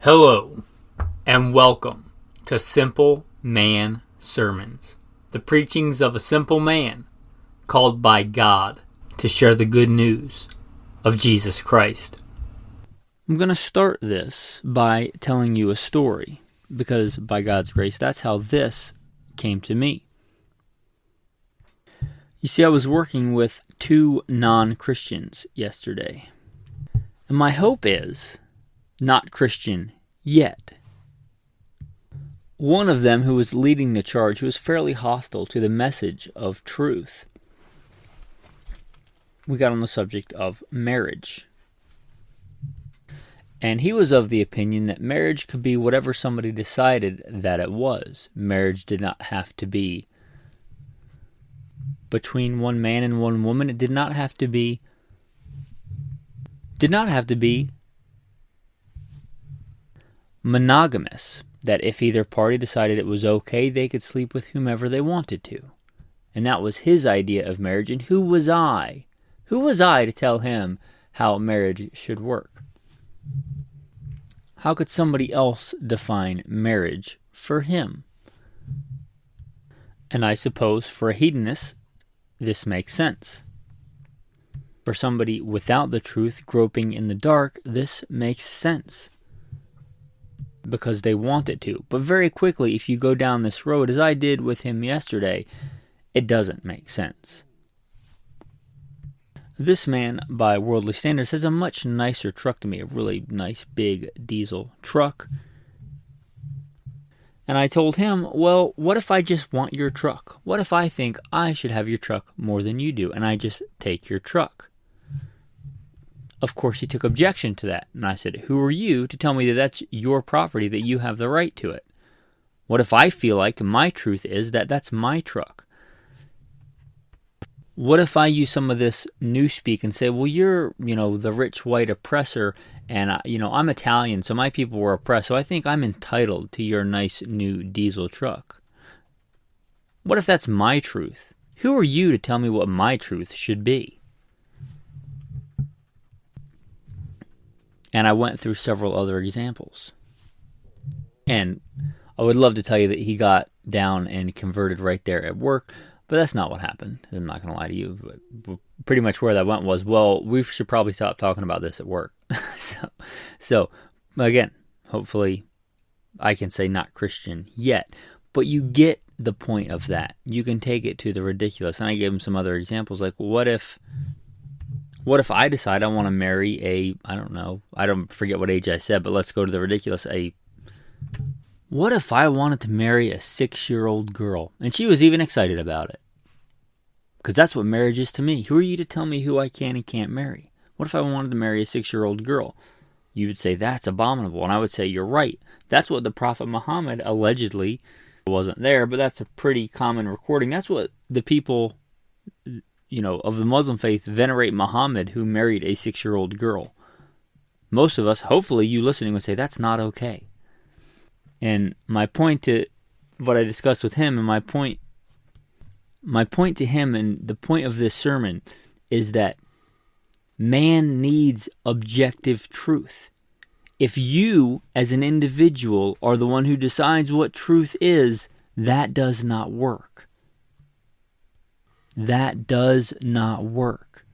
Hello, and welcome to Simple Man Sermons, the preachings of a simple man called by God to share the good news of Jesus Christ. I'm going to start this by telling you a story, because by God's grace, that's how this came to me. You see, I was working with two non-Christians yesterday, and my hope is not Christian yet. One of them, who was leading the charge, who was fairly hostile to the message of truth, we got on the subject of marriage. And he was of the opinion that marriage could be whatever somebody decided that it was. Marriage did not have to be between one man and one woman. It did not have to be monogamous, that if either party decided it was okay, they could sleep with whomever they wanted to. And that was his idea of marriage, and who was I? Who was I to tell him how marriage should work? How could somebody else define marriage for him? And I suppose for a hedonist, this makes sense. For somebody without the truth, groping in the dark, this makes sense, because they want it to. But very quickly, if you go down this road, as I did with him yesterday, it doesn't make sense. This man, by worldly standards, has a much nicer truck to me, a really nice big diesel truck. And I told him, well, what if I just want your truck? What if I think I should have your truck more than you do, and I just take your truck? Of course, he took objection to that. And I said, who are you to tell me that that's your property, that you have the right to it? What if I feel like my truth is that that's my truck? What if I use some of this newspeak and say, well, you're, the rich white oppressor, and, I'm Italian, so my people were oppressed, so I think I'm entitled to your nice new diesel truck. What if that's my truth? Who are you to tell me what my truth should be? And I went through several other examples. And I would love to tell you that he got down and converted right there at work, but that's not what happened. I'm not going to lie to you. But pretty much where that went was, well, we should probably stop talking about this at work. So again, hopefully I can say not Christian yet, but you get the point of that. You can take it to the ridiculous. And I gave him some other examples, like what if I decide I want to marry I don't forget what age I said, but let's go to the ridiculous. What if I wanted to marry a 6-year-old girl? And she was even excited about it. Because that's what marriage is to me. Who are you to tell me who I can and can't marry? What if I wanted to marry a 6-year-old girl? You would say, that's abominable. And I would say, you're right. That's what the Prophet Muhammad allegedly wasn't there, but that's a pretty common recording. That's what the people of the Muslim faith venerate Muhammad, who married a 6-year-old girl. Most of us, hopefully you listening, would say that's not okay. And my point to what I discussed with him, and my point to him, and the point of this sermon, is that man needs objective truth. If you, as an individual, are the one who decides what truth is, that does not work. That does not work.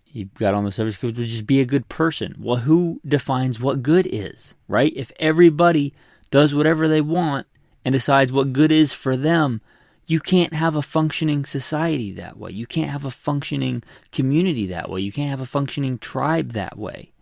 He got on the subject, would just be a good person. Well, who defines what good is, right? If everybody does whatever they want and decides what good is for them, you can't have a functioning society that way. You can't have a functioning community that way. You can't have a functioning tribe that way.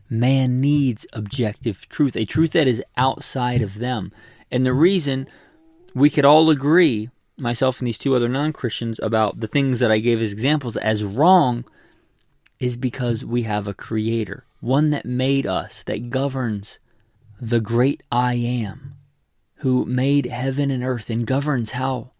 Man needs objective truth, a truth that is outside of them. And the reason we could all agree, myself and these two other non-Christians, about the things that I gave as examples as wrong, is because we have a creator, one that made us, that governs the great I am, who made heaven and earth and governs how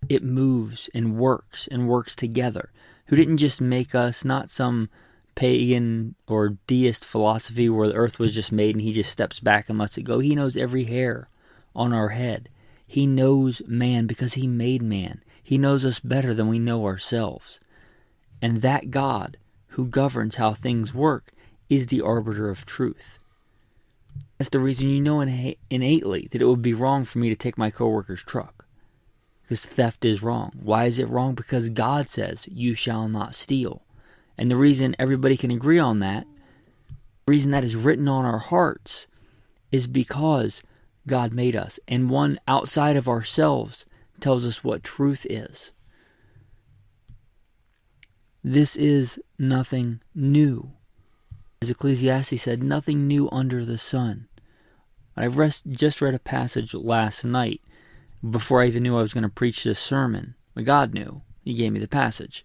it moves and works together, who didn't just make us, not some pagan or deist philosophy where the earth was just made and he just steps back and lets it go. He knows every hair on our head. He knows man because he made man. He knows us better than we know ourselves. And that God who governs how things work is the arbiter of truth. That's the reason you know innately that it would be wrong for me to take my coworker's truck. Because theft is wrong. Why is it wrong? Because God says, you shall not steal. And the reason everybody can agree on that, the reason that is written on our hearts, is because God made us. And one outside of ourselves tells us what truth is. This is nothing new. As Ecclesiastes said, nothing new under the sun. I just read a passage last night before I even knew I was going to preach this sermon. But God knew. He gave me the passage.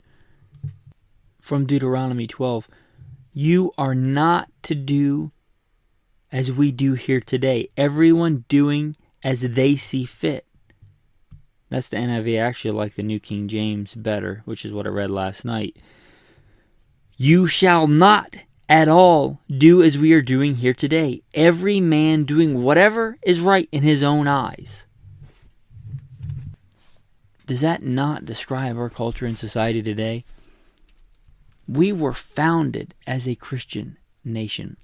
From Deuteronomy 12. You are not to do as we do here today. Everyone doing as they see fit. That's the NIV. I actually like the New King James better, which is what I read last night. You shall not at all do as we are doing here today. Every man doing whatever is right in his own eyes. Does that not describe our culture and society today? We were founded as a Christian nation.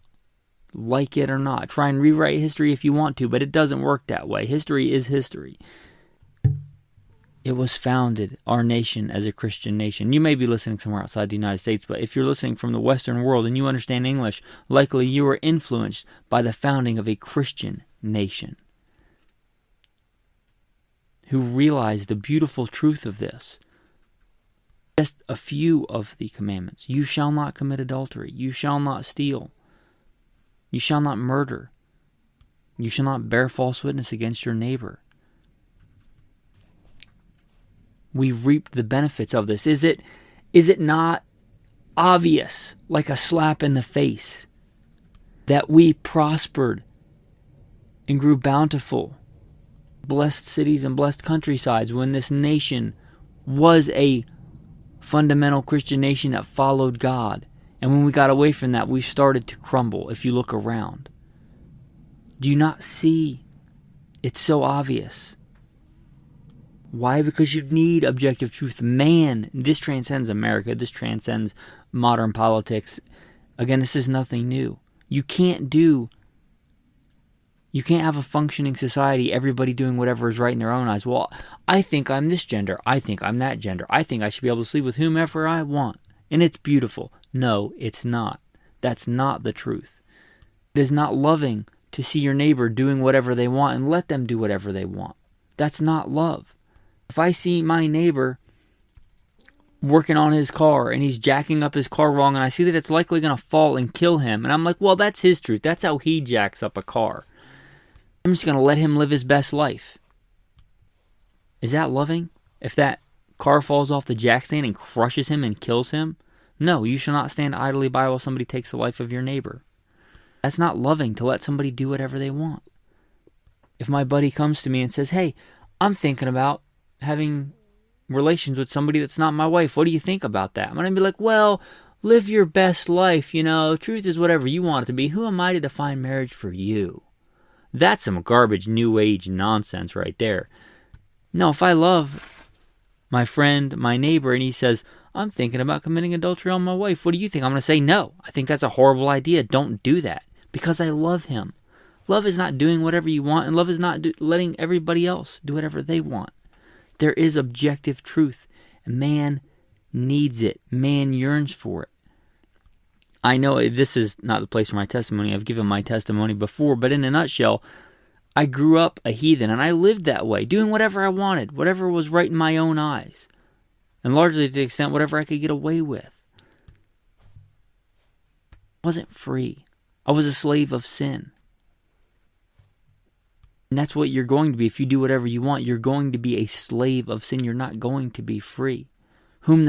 Like it or not. Try and rewrite history if you want to, but it doesn't work that way. History is history. It was founded, our nation, as a Christian nation. You may be listening somewhere outside the United States, but if you're listening from the Western world and you understand English, likely you were influenced by the founding of a Christian nation who realized the beautiful truth of this. Just a few of the commandments. You shall not commit adultery. You shall not steal. You shall not murder. You shall not bear false witness against your neighbor. We reaped the benefits of this. Is it not obvious, like a slap in the face, that we prospered and grew bountiful, blessed cities and blessed countrysides when this nation was a fundamental Christian nation that followed God? And when we got away from that, we started to crumble, if you look around. Do you not see? It's so obvious. Why? Because you need objective truth. Man, this transcends America. This transcends modern politics. Again, this is nothing new. You can't have a functioning society, everybody doing whatever is right in their own eyes. Well, I think I'm this gender. I think I'm that gender. I think I should be able to sleep with whomever I want. And it's beautiful. No, it's not. That's not the truth. It is not loving to see your neighbor doing whatever they want and let them do whatever they want. That's not love. If I see my neighbor working on his car and he's jacking up his car wrong and I see that it's likely going to fall and kill him, and I'm like, well, that's his truth. That's how he jacks up a car. I'm just going to let him live his best life. Is that loving? If that car falls off the jack stand and crushes him and kills him? No, you shall not stand idly by while somebody takes the life of your neighbor. That's not loving, to let somebody do whatever they want. If my buddy comes to me and says, hey, I'm thinking about having relations with somebody that's not my wife. What do you think about that? I'm going to be like, well, live your best life. Truth is whatever you want it to be. Who am I to define marriage for you? That's some garbage new age nonsense right there. No, if I love my friend, my neighbor, and he says, I'm thinking about committing adultery on my wife, what do you think? I'm going to say, no, I think that's a horrible idea. Don't do that, because I love him. Love is not doing whatever you want, and love is not letting everybody else do whatever they want. There is objective truth. Man needs it. Man yearns for it. I know this is not the place for my testimony. I've given my testimony before, but in a nutshell, I grew up a heathen, and I lived that way, doing whatever I wanted, whatever was right in my own eyes, and largely to the extent whatever I could get away with. I wasn't free. I was a slave of sin. And that's what you're going to be. If you do whatever you want, you're going to be a slave of sin. You're not going to be free. Whom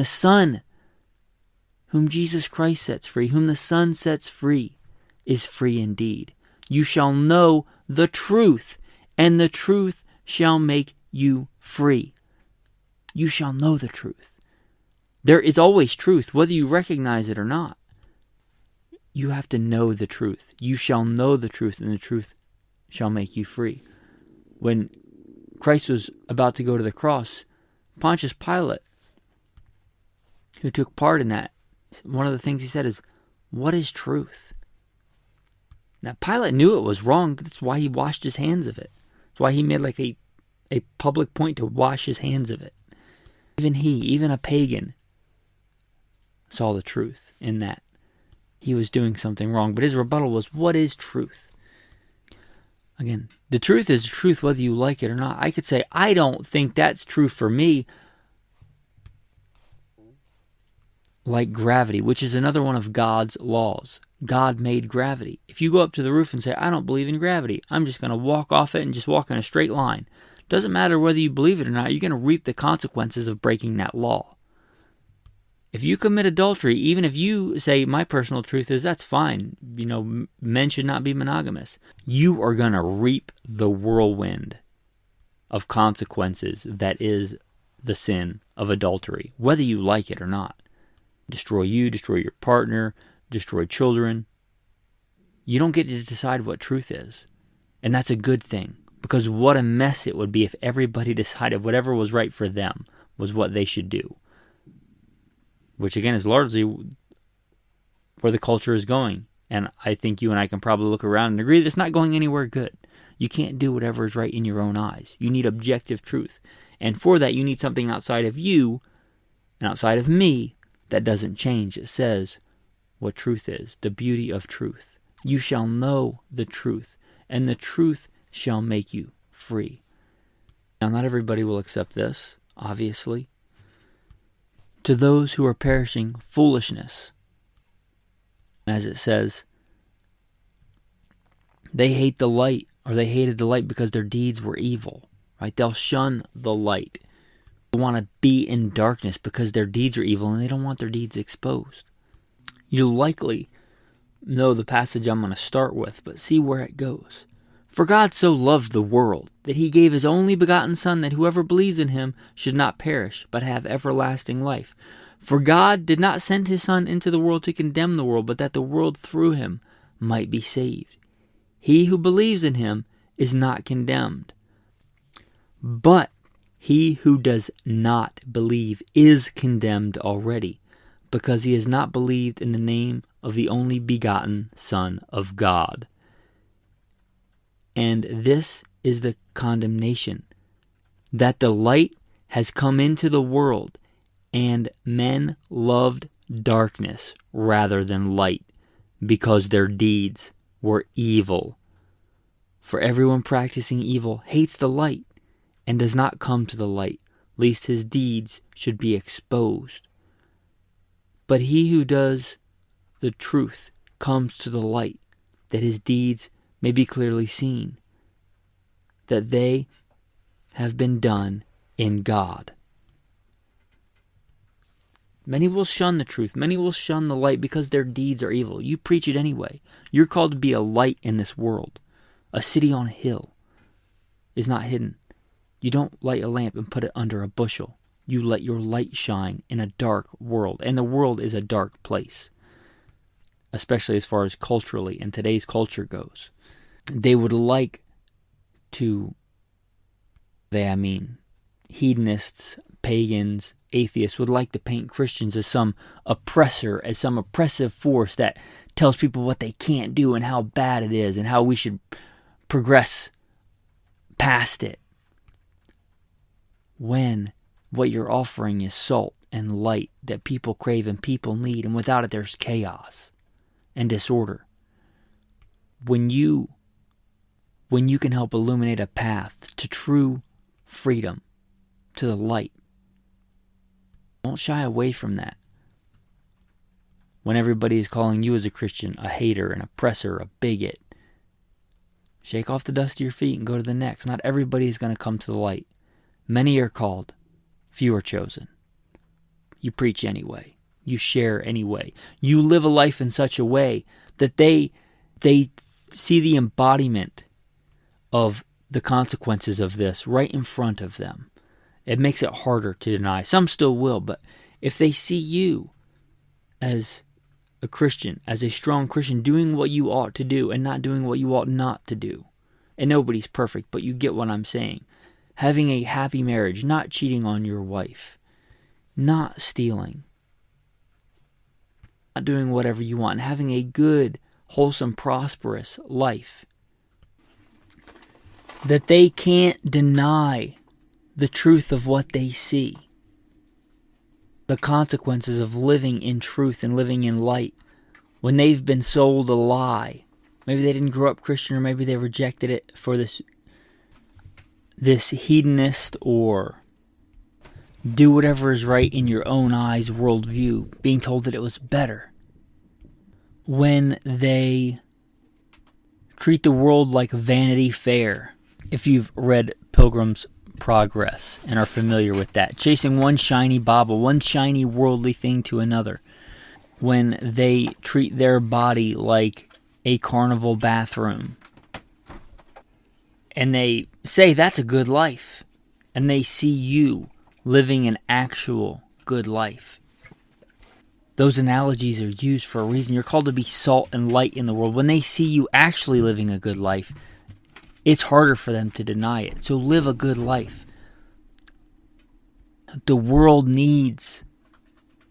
Jesus Christ sets free, whom the Son sets free, is free indeed. You shall know the truth, and the truth shall make you free. You shall know the truth. There is always truth, whether you recognize it or not. You have to know the truth. You shall know the truth, and the truth shall make you free. When Christ was about to go to the cross, Pontius Pilate, who took part in that, one of the things he said is, what is truth? Now, Pilate knew it was wrong. That's why he washed his hands of it. That's why he made like a public point to wash his hands of it. Even a pagan, saw the truth in that he was doing something wrong. But his rebuttal was, what is truth? Again, the truth is truth whether you like it or not. I could say, I don't think that's true for me. Like gravity, which is another one of God's laws. God made gravity. If you go up to the roof and say, I don't believe in gravity, I'm just going to walk off it and just walk in a straight line. Doesn't matter whether you believe it or not, you're going to reap the consequences of breaking that law. If you commit adultery, even if you say, my personal truth is, that's fine, men should not be monogamous, you are going to reap the whirlwind of consequences that is the sin of adultery, whether you like it or not. Destroy you, destroy your partner, destroy children. You don't get to decide what truth is. And that's a good thing, because what a mess it would be if everybody decided whatever was right for them was what they should do. Which again is largely where the culture is going. And I think you and I can probably look around and agree that it's not going anywhere good. You can't do whatever is right in your own eyes. You need objective truth. And for that, you need something outside of you and outside of me that doesn't change. It says what truth is, the beauty of truth. You shall know the truth, and the truth shall make you free. Now, not everybody will accept this, obviously. To those who are perishing, foolishness. As it says, they hate the light, or they hated the light because their deeds were evil. Right? They'll shun the light. They want to be in darkness because their deeds are evil and they don't want their deeds exposed. You'll likely know the passage I'm going to start with, but see where it goes. For God so loved the world that he gave his only begotten Son, that whoever believes in him should not perish, but have everlasting life. For God did not send his Son into the world to condemn the world, but that the world through him might be saved. He who believes in him is not condemned. But he who does not believe is condemned already, because he has not believed in the name of the only begotten Son of God. And this is the condemnation, that the light has come into the world, and men loved darkness rather than light, because their deeds were evil. For everyone practicing evil hates the light, and does not come to the light, lest his deeds should be exposed. But he who does the truth comes to the light, that his deeds may be clearly seen, that they have been done in God. Many will shun the truth. Many will shun the light because their deeds are evil. You preach it anyway. You're called to be a light in this world. A city on a hill is not hidden. You don't light a lamp and put it under a bushel. You let your light shine in a dark world. And the world is a dark place, especially as far as culturally and today's culture goes. They would like to, hedonists, pagans, atheists would like to paint Christians as some oppressor, as some oppressive force that tells people what they can't do and how bad it is and how we should progress past it. When what you're offering is salt and light that people crave and people need, and without it there's chaos and disorder. When you can help illuminate a path to true freedom, to the light, don't shy away from that. When everybody is calling you as a Christian a hater, an oppressor, a bigot, shake off the dust of your feet and go to the next. Not everybody is going to come to the light. Many are called, few are chosen. You preach anyway. You share anyway. You live a life in such a way that they see the embodiment of the consequences of this right in front of them. It makes it harder to deny. Some still will, but if they see you as a Christian, as a strong Christian, doing what you ought to do and not doing what you ought not to do, and nobody's perfect, but you get what I'm saying, having a happy marriage, not cheating on your wife, not stealing, not doing whatever you want, and having a good, wholesome, prosperous life. That they can't deny the truth of what they see. The consequences of living in truth and living in light when they've been sold a lie. Maybe they didn't grow up Christian, or maybe they rejected it for this hedonist or do whatever is right in your own eyes worldview, being told that it was better. When they treat the world like Vanity Fair. If you've read Pilgrim's Progress and are familiar with that, chasing one shiny bauble, one shiny worldly thing to another. When they treat their body like a carnival bathroom, and they say that's a good life, and they see you living an actual good life. Those analogies are used for a reason. You're called to be salt and light in the world. When they see you actually living a good life, it's harder for them to deny it. So live a good life. The world needs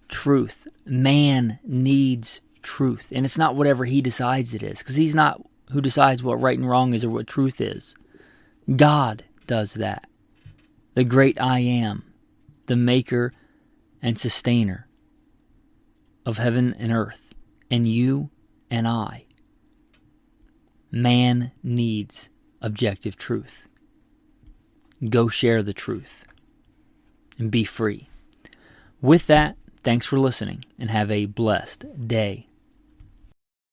truth. Man needs truth. And it's not whatever he decides it is, because he's not who decides what right and wrong is or what truth is. God does that. The great I Am, the maker and sustainer of heaven and earth, and you and I. Man needs objective truth. Go share the truth and be free. With that, thanks for listening and have a blessed day.